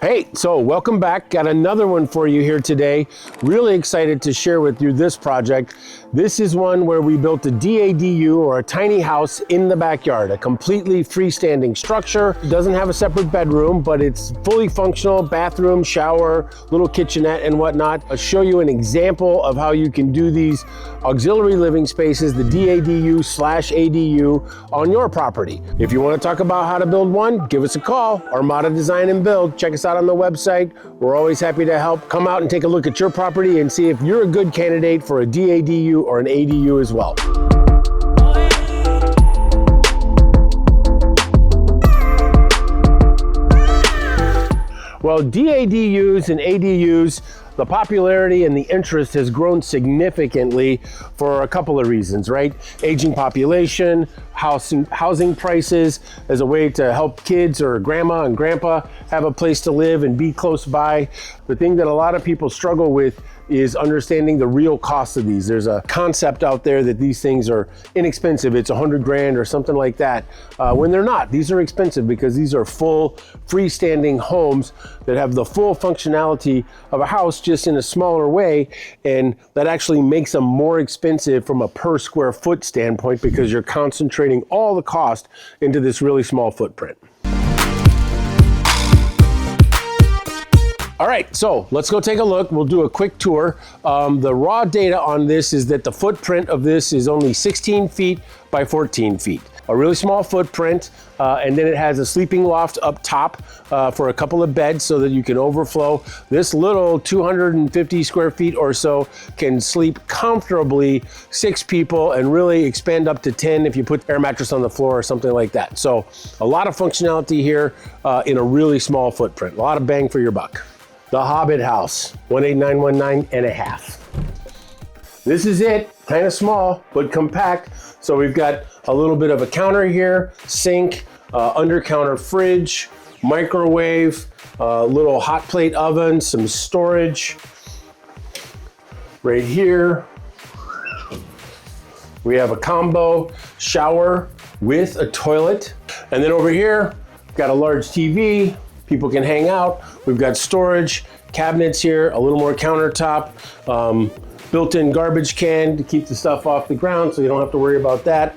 Hey, so welcome back. Got another one for you here today. Really excited to share with you this project. This is one where we built a DADU, or a tiny house in the backyard, a completely freestanding structure. It doesn't have a separate bedroom, but it's fully functional, bathroom, shower, little kitchenette and whatnot. I'll show you an example of how you can do these auxiliary living spaces, the DADU/ADU, on your property. If you want to talk about how to build one, give us a call. Armada Design and Build. Check us out on the website. We're always happy to help. Come out and take a look at your property and see if you're a good candidate for a DADU or an ADU as well. Well, DADUs and ADUs, the popularity and the interest has grown significantly for a couple of reasons, right? Aging population, housing prices as a way to help kids or grandma and grandpa have a place to live and be close by. The thing that a lot of people struggle with is understanding the real cost of these. There's a concept out there that these things are inexpensive. It's 100 grand or something like that. When they're not. These are expensive because these are full freestanding homes that have the full functionality of a house, just in a smaller way, and that actually makes them more expensive from a per square foot standpoint because you're concentrating all the cost into this really small footprint. All right, so let's go take a look. We'll do a quick tour. The raw data on this is that the footprint of this is only 16 feet by 14 feet. A really small footprint, and then it has a sleeping loft up top for a couple of beds so that you can overflow. This little 250 square feet or so can sleep comfortably 6 people and really expand up to 10 if you put air mattress on the floor or something like that. So a lot of functionality here in a really small footprint. A lot of bang for your buck. The Hobbit House, 18919 and a half. This is it, kind of small, but compact. So we've got a little bit of a counter here, sink, under counter fridge, microwave, little hot plate oven, some storage. Right here, we have a combo shower with a toilet. And then over here, we've got a large TV. People can hang out. We've got storage, cabinets here, a little more countertop, built-in garbage can to keep the stuff off the ground so you don't have to worry about that,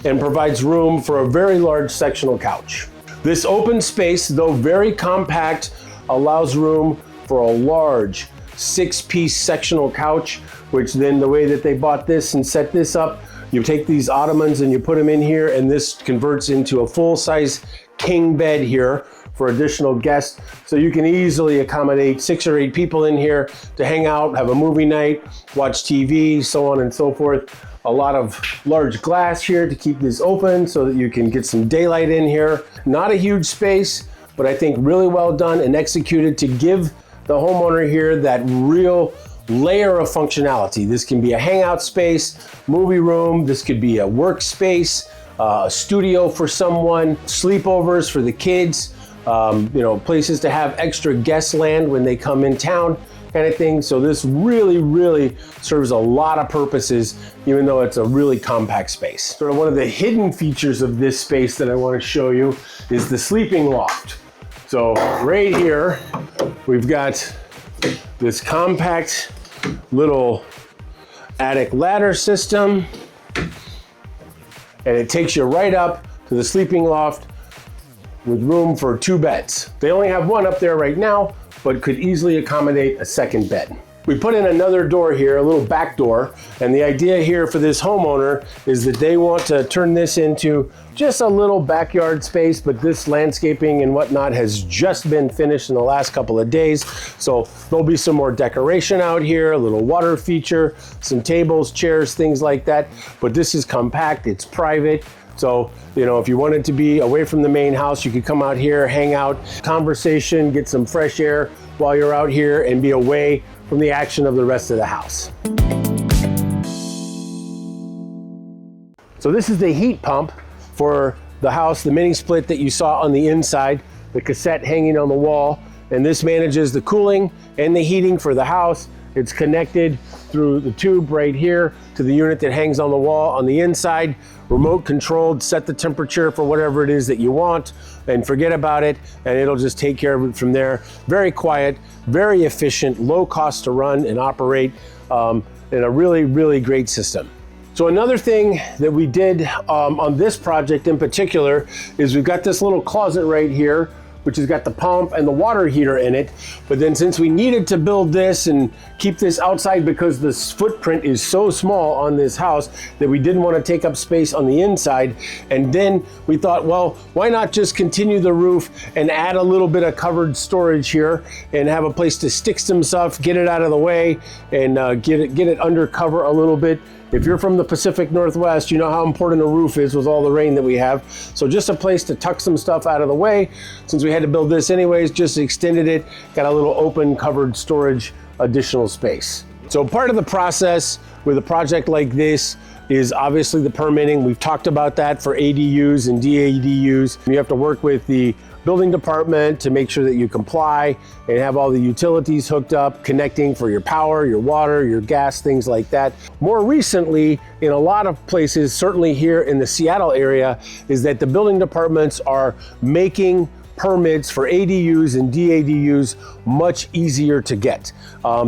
and provides room for a very large sectional couch. This open space, though very compact, allows room for a large 6-piece sectional couch, which then the way that they bought this and set this up, you take these ottomans and you put them in here, and this converts into a full-size king bed here for additional guests. So you can easily accommodate 6 or 8 people in here to hang out, have a movie night, watch TV, so on and so forth. A lot of large glass here to keep this open so that you can get some daylight in here. Not a huge space, but I think really well done and executed to give the homeowner here that real layer of functionality. This can be a hangout space, movie room, this could be a workspace, a studio for someone, sleepovers for the kids, places to have extra guest land when they come in town, kind of thing. So this really serves a lot of purposes, even though it's a really compact space. Sort of one of the hidden features of this space that I want to show you is the sleeping loft. So right here, we've got this compact little attic ladder system, and it takes you right up to the sleeping loft with room for 2 beds. They only have 1 up there right now, but could easily accommodate a second bed. We put in another door here, a little back door, and the idea here for this homeowner is that they want to turn this into just a little backyard space, but this landscaping and whatnot has just been finished in the last couple of days. So there'll be some more decoration out here, a little water feature, some tables, chairs, things like that. But this is compact, it's private. So, if you wanted to be away from the main house, you could come out here, hang out, conversation, get some fresh air while you're out here and be away from the action of the rest of the house. So this is the heat pump for the house, the mini split that you saw on the inside, the cassette hanging on the wall, and this manages the cooling and the heating for the house. It's connected through the tube right here to the unit that hangs on the wall on the inside. Remote controlled, set the temperature for whatever it is that you want and forget about it, and it'll just take care of it from there. Very quiet, very efficient, low cost to run and operate, and a really, really great system. So another thing that we did on this project in particular is we've got this little closet right here, which has got the pump and the water heater in it. But then since we needed to build this and keep this outside because this footprint is so small on this house that we didn't want to take up space on the inside. And then we thought, well, why not just continue the roof and add a little bit of covered storage here and have a place to stick some stuff, get it out of the way, and get it under cover a little bit. If you're from the Pacific Northwest, you know how important a roof is with all the rain that we have. So just a place to tuck some stuff out of the way. Since we had to build this anyways, just extended it, got a little open covered storage additional space. So part of the process with a project like this is obviously the permitting. We've talked about that for ADUs and DADUs. You have to work with the building department to make sure that you comply and have all the utilities hooked up, connecting for your power, your water, your gas, things like that. More recently, in a lot of places, certainly here in the Seattle area, is that the building departments are making permits for ADUs and DADUs much easier to get.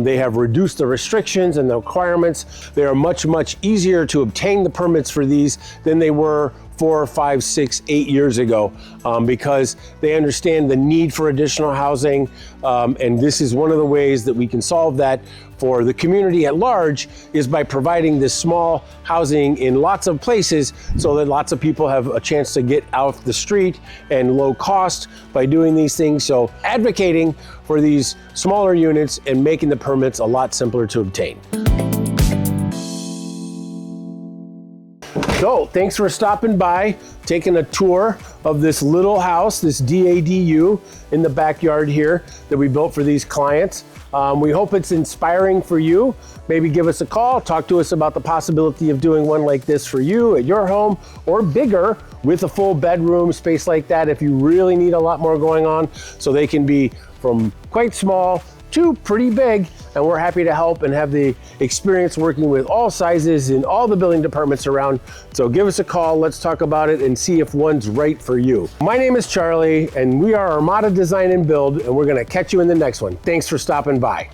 They have reduced the restrictions and the requirements. They are much, much easier to obtain the permits for these than they were 4, 5, 6, 8 years ago, because they understand the need for additional housing. And this is one of the ways that we can solve that for the community at large, is by providing this small housing in lots of places so that lots of people have a chance to get off the street and low cost by doing these things. So advocating for these smaller units and making the permits a lot simpler to obtain. So thanks for stopping by, taking a tour of this little house, this DADU in the backyard here that we built for these clients. We hope it's inspiring for you. Maybe give us a call, talk to us about the possibility of doing one like this for you at your home, or bigger with a full bedroom space like that if you really need a lot more going on. So they can be from quite small to pretty big, and we're happy to help and have the experience working with all sizes in all the building departments around. So give us a call, let's talk about it and see if one's right for you. My name is Charlie, and we are Armada Design and Build, and we're gonna catch you in the next one. Thanks for stopping by.